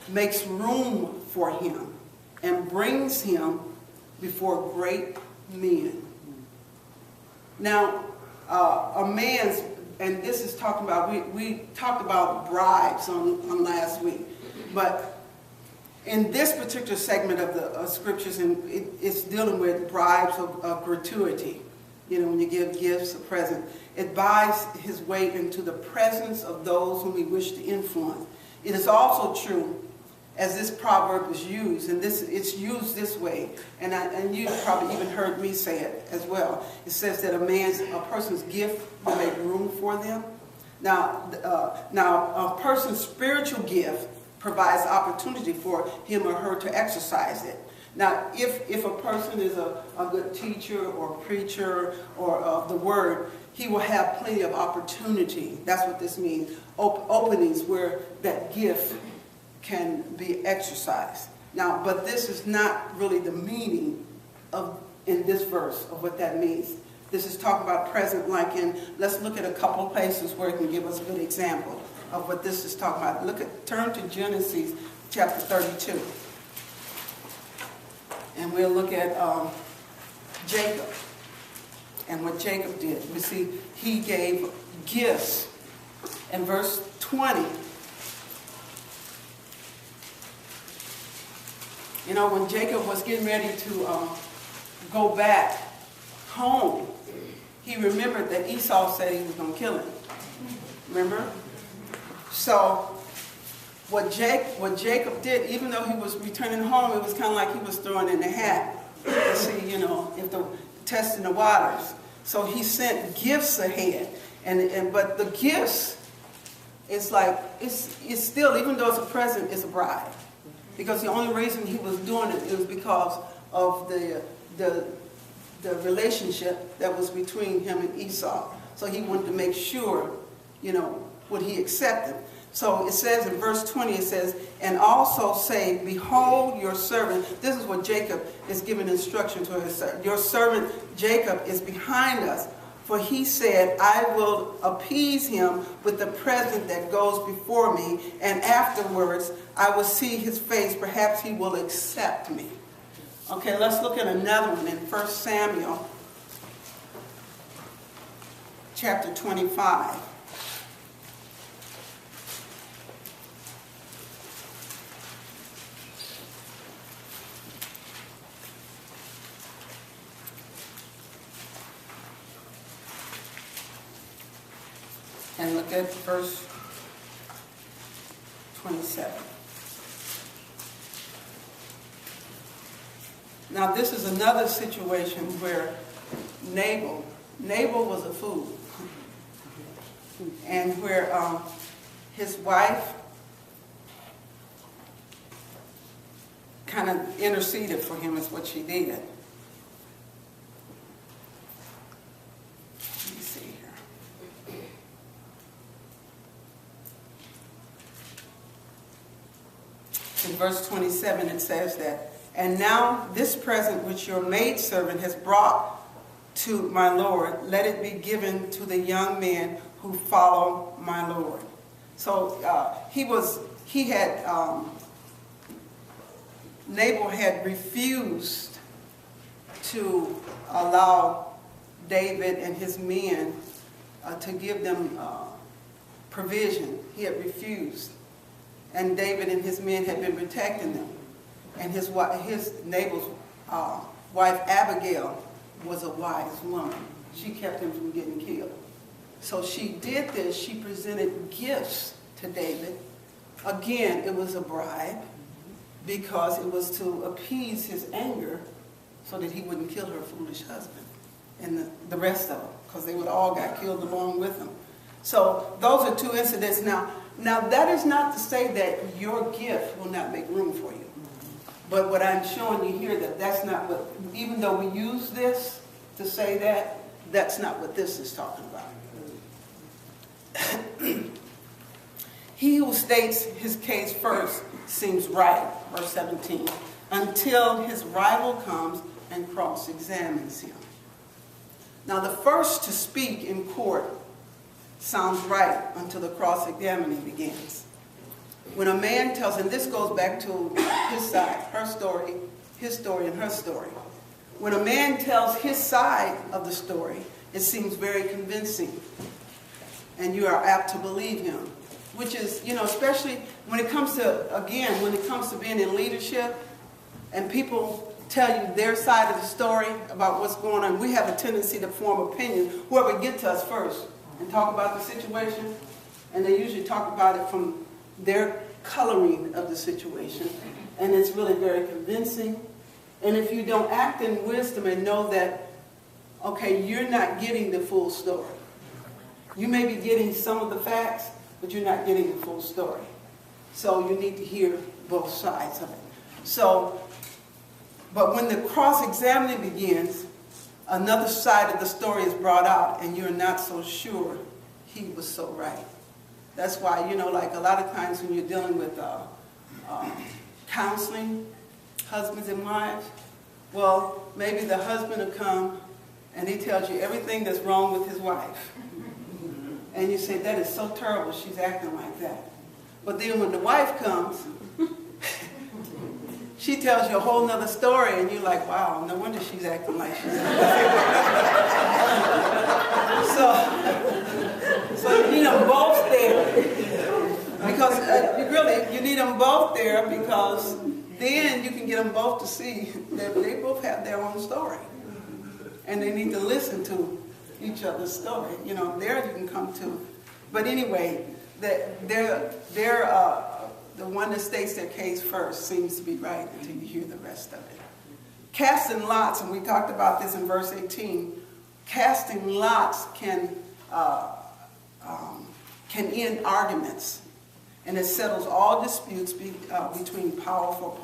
makes room for him and brings him before great men. Now, a man's, and this is talking about, we talked about bribes on last week, but in this particular segment of the scriptures, and it's dealing with bribes of gratuity. You know, when you give gifts, a present, it buys his way into the presence of those whom he wished to influence. It is also true, as this proverb is used, and it's used this way, and you probably even heard me say it as well. It says that a person's gift will make room for them. Now, a person's spiritual gift provides opportunity for him or her to exercise it. Now, if a person is a good teacher or preacher or of the word, he will have plenty of opportunity. That's what this means. Openings where that gift can be exercised. Now, but this is not really the meaning in this verse of what that means. This is talking about present, like let's look at a couple of places where it can give us a good example of what this is talking about. Turn to Genesis chapter 32. And we'll look at Jacob and what Jacob did. We see he gave gifts. In verse 20, you know, when Jacob was getting ready to go back home, he remembered that Esau said he was going to kill him. Remember? So what Jacob did, even though he was returning home, it was kind of like he was throwing in the hat to see, you know, if testing the waters. So he sent gifts ahead, but the gifts, it's like it's still, even though it's a present, it's a bribe, because the only reason he was doing it was because of the relationship that was between him and Esau. So he wanted to make sure, you know, would he accept it. So it says in verse 20, it says, and also say, behold your servant. This is what Jacob is giving instruction to his servant. Your servant Jacob is behind us. For he said, I will appease him with the present that goes before me, and afterwards I will see his face. Perhaps he will accept me. Okay, let's look at another one in 1 Samuel chapter 25. And look at verse 27. Now this is another situation where Nabal was a fool. And where his wife kind of interceded for him is what she did. In verse 27 it says that, and now this present which your maidservant has brought to my Lord, let it be given to the young men who follow my Lord. So Nabal had refused to allow David and his men to give them provision. He had refused. And David and his men had been protecting them. And Nabal's wife Abigail was a wise woman. She kept him from getting killed. So she did this. She presented gifts to David. Again, it was a bribe because it was to appease his anger so that he wouldn't kill her foolish husband and the rest of them, because they would all got killed along with him. So those are two incidents. Now that is not to say that your gift will not make room for you. But what I'm showing you here, that's not what, even though we use this to say that, that's not what this is talking about. He who states his case first seems right, verse 17, until his rival comes and cross-examines him. Now the first to speak in court sounds right until the cross-examining begins. When a man tells, and this goes back to his side, her story, his story, and her story. When a man tells his side of the story, it seems very convincing. And you are apt to believe him. Which is, especially when it comes to, again, when it comes to being in leadership, and people tell you their side of the story about what's going on, we have a tendency to form opinions. Whoever gets to us first and talk about the situation, and they usually talk about it from their coloring of the situation, and it's really very convincing. And if you don't act in wisdom and know that, okay, you're not getting the full story. You may be getting some of the facts, but you're not getting the full story. So you need to hear both sides of it. So, but when the cross-examining begins, another side of the story is brought out, and you're not so sure he was so right. That's why, like a lot of times when you're dealing with counseling, husbands and wives, well, maybe the husband will come and he tells you everything that's wrong with his wife. And you say, that is so terrible, she's acting like that. But then when the wife comes, she tells you a whole nother story, and you're like, wow, no wonder she's acting like she's acting. So you need them both there. Because you need them both there, because then you can get them both to see that they both have their own story. And they need to listen to each other's story. There you can come to. But anyway, they're the one that states their case first seems to be right until you hear the rest of it. Casting lots, and we talked about this in verse 18, casting lots can end arguments, and it settles all disputes between powerful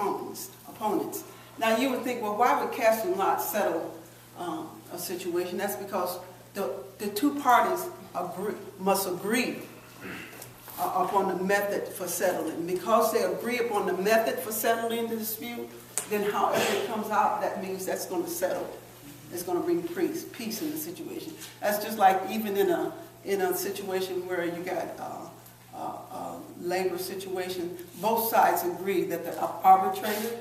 opponents. Now you would think, well, why would casting lots settle a situation? That's because the two parties must agree upon the method for settling. Because they agree upon the method for settling the dispute, then however it comes out, that means that's going to settle. It's going to bring peace in the situation. That's just like even in a situation where you got a labor situation, both sides agree that the arbitrator,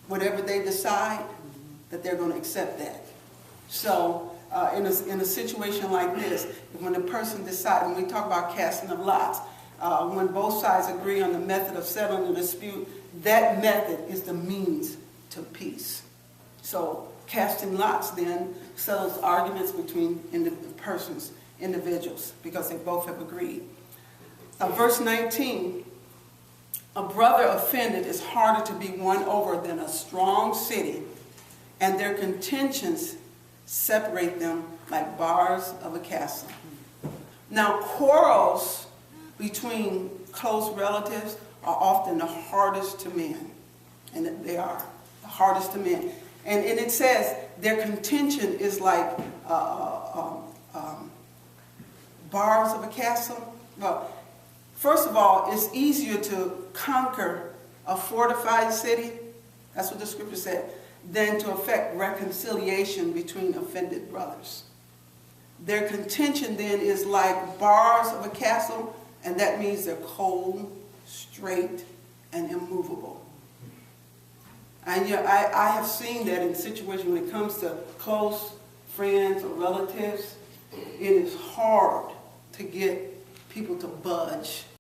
whatever they decide, that they're going to accept that. So in a situation like this, when the person decides, when we talk about casting of lots, when both sides agree on the method of settling the dispute, that method is the means to peace. So casting lots then settles arguments between individuals, because they both have agreed. Verse 19, a brother offended is harder to be won over than a strong city, and their contentions separate them like bars of a castle. Now, quarrels between close relatives are often the hardest to mend, and they are the hardest to mend. And it says their contention is like bars of a castle. Well, first of all, it's easier to conquer a fortified city, that's what the scripture said, than to effect reconciliation between offended brothers. Their contention then is like bars of a castle, and that means they're cold, straight, and immovable. And I have seen that in situations when it comes to close friends or relatives, it is hard to get people to budge